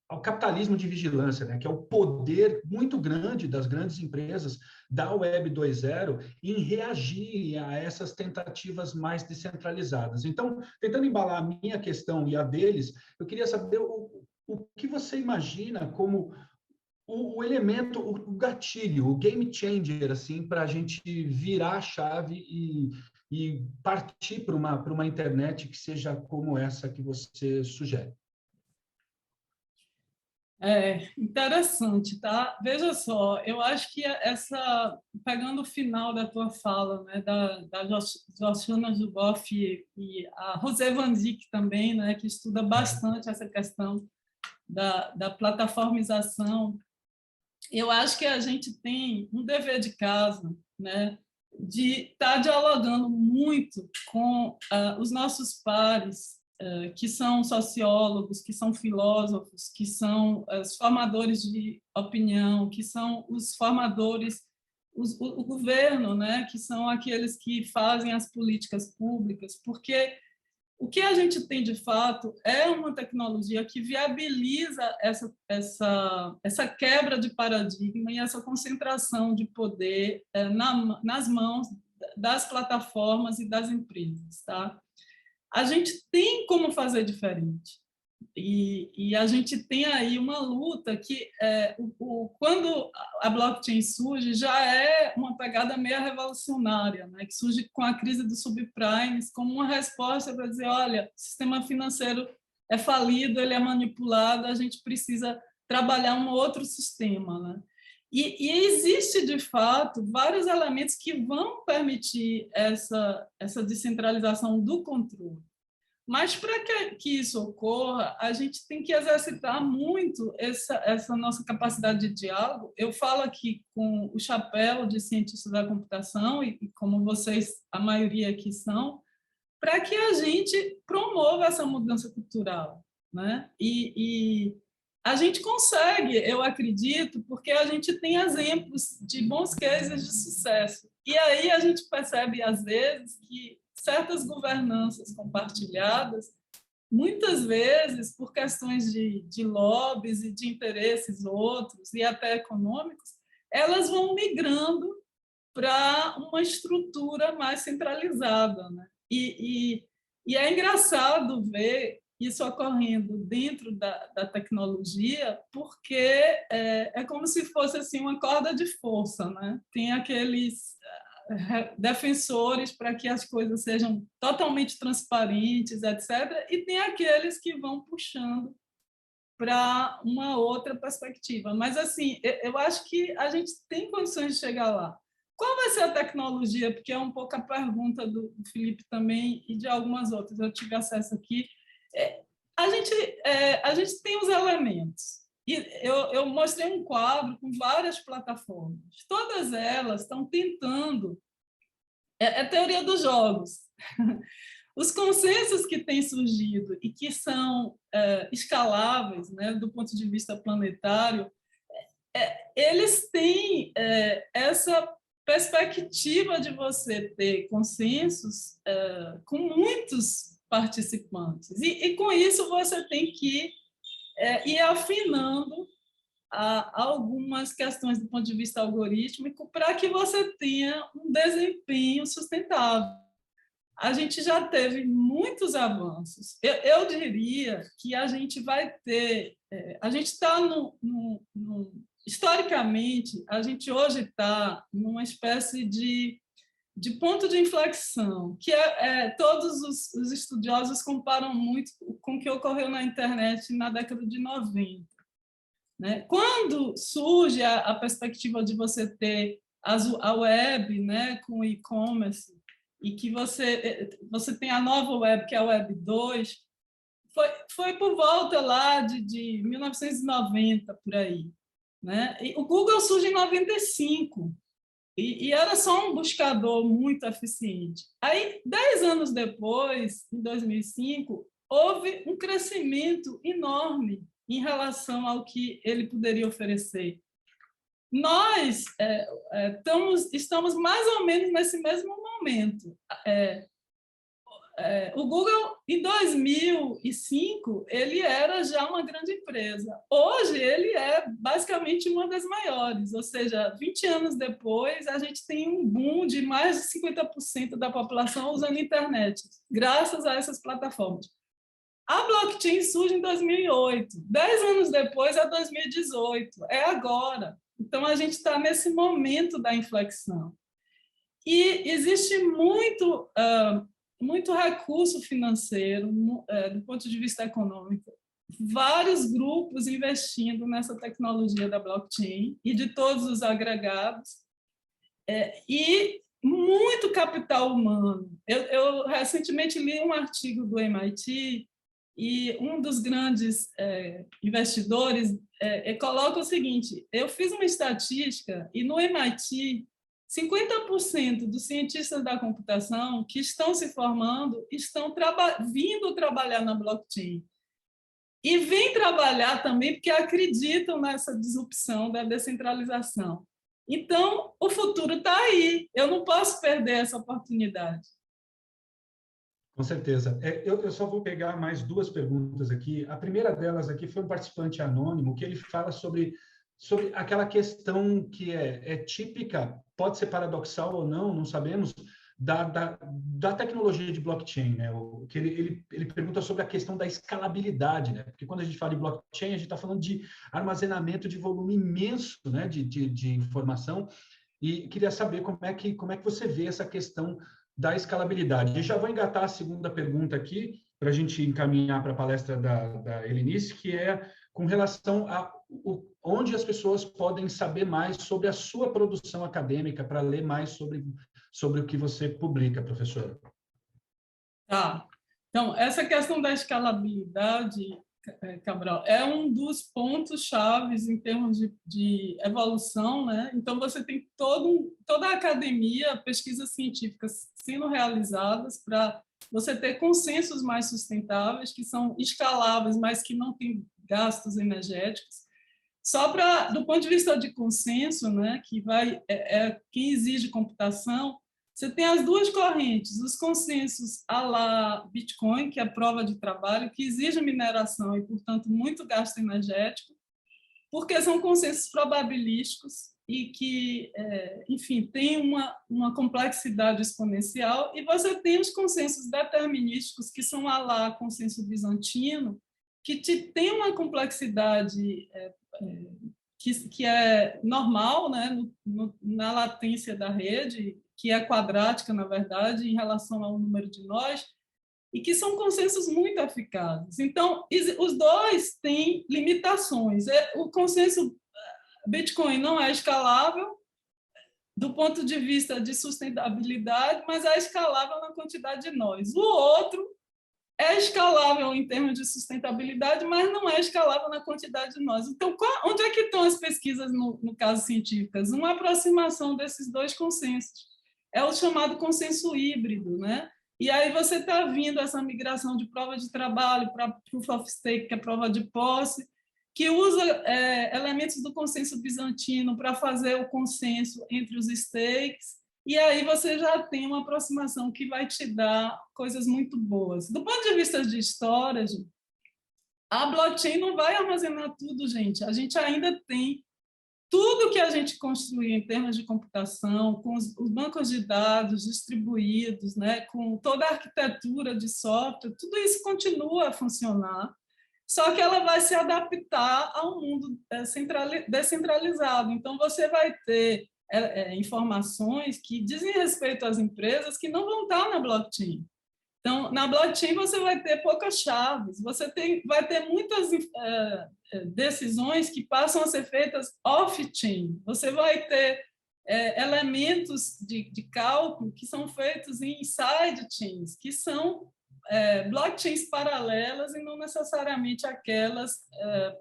[SPEAKER 2] ao capitalismo de vigilância, né, que é o poder muito grande das grandes empresas da Web 2.0 em reagir a essas tentativas mais descentralizadas. Então, tentando embalar a minha questão e a deles, eu queria saber o que você imagina como o elemento, o gatilho, o game changer, assim, para a gente virar a chave e partir para uma internet que seja como essa que você sugere.
[SPEAKER 1] Interessante, tá? Veja só, eu acho que pegando o final da tua fala, né, da Shoshana Zuboff e a Rosé Van Dijk também, né, que estuda bastante essa questão da plataformização, eu acho que a gente tem um dever de casa, né, de estar dialogando muito com os nossos pares, que são sociólogos, que são filósofos, que são os formadores de opinião, que são os formadores, o governo, né, que são aqueles que fazem as políticas públicas, porque o que a gente tem, de fato, é uma tecnologia que viabiliza essa quebra de paradigma e essa concentração de poder nas mãos das plataformas e das empresas, tá? A gente tem como fazer diferente. E a gente tem aí uma luta que, quando a blockchain surge, já é uma pegada meio revolucionária, né? Que surge com a crise dos subprimes como uma resposta para dizer, olha, o sistema financeiro é falido, ele é manipulado, a gente precisa trabalhar um outro sistema, né? E existe, de fato, vários elementos que vão permitir essa descentralização do controle. Mas, para que isso ocorra, a gente tem que exercitar muito essa nossa capacidade de diálogo. Eu falo aqui com o chapéu de cientistas da computação, e como vocês, a maioria aqui são, para que a gente promova essa mudança cultural, né? E a gente consegue, eu acredito, porque a gente tem exemplos de bons cases de sucesso. E aí a gente percebe, às vezes, que certas governanças compartilhadas, muitas vezes, por questões de lobbies e de interesses outros, e até econômicos, elas vão migrando para uma estrutura mais centralizada, né? E é engraçado ver isso ocorrendo dentro da tecnologia, porque é como se fosse assim, uma corda de força, né? Tem aqueles defensores para que as coisas sejam totalmente transparentes, etc., e tem aqueles que vão puxando para uma outra perspectiva. Mas, assim, eu acho que a gente tem condições de chegar lá. Qual vai ser a tecnologia? Porque é um pouco a pergunta do Felipe também e de algumas outras. Eu tive acesso aqui. A gente tem os elementos. E eu mostrei um quadro com várias plataformas. Todas elas estão tentando... É teoria dos jogos. Os consensos que têm surgido e que são escaláveis, né, do ponto de vista planetário, eles têm essa perspectiva de você ter consensos com muitos participantes. E com isso você tem que ir afinando algumas questões do ponto de vista algorítmico para que você tenha um desempenho sustentável. A gente já teve muitos avanços. Eu diria que a gente vai ter... A gente está historicamente, a gente hoje está numa espécie de ponto de inflexão, que todos os estudiosos comparam muito com o que ocorreu na internet na década de 90. Né? Quando surge a perspectiva de você ter a web, né, com e-commerce, e que você tem a nova web, que é a Web 2, foi por volta lá de 1990, por aí. Né? E o Google surge em 95, e era só um buscador muito eficiente. Aí, 10 anos depois, em 2005, houve um crescimento enorme em relação ao que ele poderia oferecer. Nós estamos mais ou menos nesse mesmo momento. O Google, em 2005, ele era já uma grande empresa. Hoje, ele é basicamente uma das maiores, ou seja, 20 anos depois, a gente tem um boom de mais de 50% da população usando a internet, graças a essas plataformas. A blockchain surge em 2008, 10 anos depois é 2018, é agora. Então, a gente está nesse momento da inflexão. E existe muito recurso financeiro, do ponto de vista econômico, vários grupos investindo nessa tecnologia da blockchain e de todos os agregados, e muito capital humano. Eu recentemente li um artigo do MIT, e um dos grandes investidores coloca o seguinte: eu fiz uma estatística e no MIT 50% dos cientistas da computação que estão se formando estão vindo trabalhar na blockchain. E vêm trabalhar também porque acreditam nessa disrupção da descentralização. Então, o futuro está aí. Eu não posso perder essa oportunidade.
[SPEAKER 2] Com certeza. Eu só vou pegar mais duas perguntas aqui. A primeira delas aqui foi um participante anônimo que ele fala sobre aquela questão que é típica, pode ser paradoxal ou não, não sabemos, da tecnologia de blockchain, né? Que ele pergunta sobre a questão da escalabilidade, né? Porque quando a gente fala de blockchain, a gente está falando de armazenamento de volume imenso, né? de informação, e queria saber como é que você vê essa questão da escalabilidade. Eu já vou engatar a segunda pergunta aqui, para a gente encaminhar para a palestra da Helenice, que é com relação a onde as pessoas podem saber mais sobre a sua produção acadêmica, para ler mais sobre o que você publica, professora?
[SPEAKER 1] Tá. Então, essa questão da escalabilidade, Cabral, é um dos pontos chaves em termos de evolução, né? Então, você tem toda a academia, pesquisas científicas sendo realizadas para você ter consensos mais sustentáveis, que são escaláveis, mas que não têm gastos energéticos. Só para, do ponto de vista de consenso, né, que exige computação, você tem as duas correntes, os consensos à la Bitcoin, que é prova de trabalho, que exige mineração e, portanto, muito gasto energético, porque são consensos probabilísticos e que, enfim, têm uma complexidade exponencial, e você tem os consensos determinísticos, que são à la consenso bizantino, que tem uma complexidade que é normal, né, na latência da rede, que é quadrática, na verdade, em relação ao número de nós, e que são consensos muito eficazes. Então, os dois têm limitações. O consenso Bitcoin não é escalável do ponto de vista de sustentabilidade, mas é escalável na quantidade de nós. O outro é escalável em termos de sustentabilidade, mas não é escalável na quantidade de nós. Então, onde é que estão as pesquisas, no caso científicas? Uma aproximação desses dois consensos. É o chamado consenso híbrido, né? E aí você está vindo essa migração de prova de trabalho para Proof of Stake, que é prova de posse, que usa elementos do consenso bizantino para fazer o consenso entre os stakes, e aí você já tem uma aproximação que vai te dar coisas muito boas. Do ponto de vista de storage, a blockchain não vai armazenar tudo, gente. A gente ainda tem tudo que a gente construiu em termos de computação, com os bancos de dados distribuídos, né, com toda a arquitetura de software, tudo isso continua a funcionar, só que ela vai se adaptar ao mundo descentralizado. Então, você vai ter informações que dizem respeito às empresas que não vão estar na blockchain. Então, na blockchain você vai ter poucas chaves, vai ter muitas decisões que passam a ser feitas off-chain. Você vai ter elementos de cálculo que são feitos em side-chains, que são blockchains paralelas e não necessariamente aquelas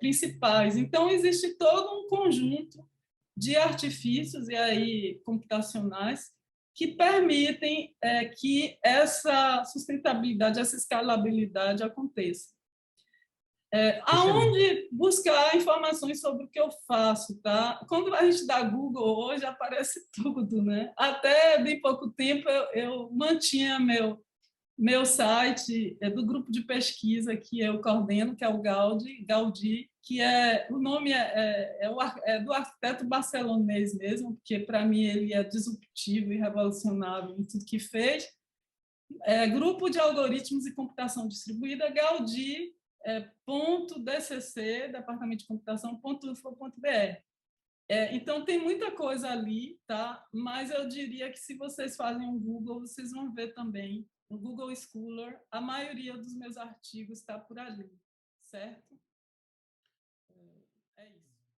[SPEAKER 1] principais. Então, existe todo um conjunto de artifícios e aí computacionais que permitem que essa sustentabilidade, essa escalabilidade aconteça. Aonde buscar informações sobre o que eu faço, tá? Quando a gente dá Google hoje, aparece tudo, né? Até bem pouco tempo eu mantinha meu site do grupo de pesquisa que eu coordeno, que é o Gaudi, que o nome é do arquiteto barcelonês mesmo, porque para mim ele é disruptivo e revolucionário em tudo que fez. Grupo de Algoritmos e Computação Distribuída, Gaudi, .dcc, Departamento de Computação, .ufo.br. Então, tem muita coisa ali, tá? Mas eu diria que se vocês fazem um Google, vocês vão ver também, no Google Scholar, a maioria dos meus artigos está por ali, certo?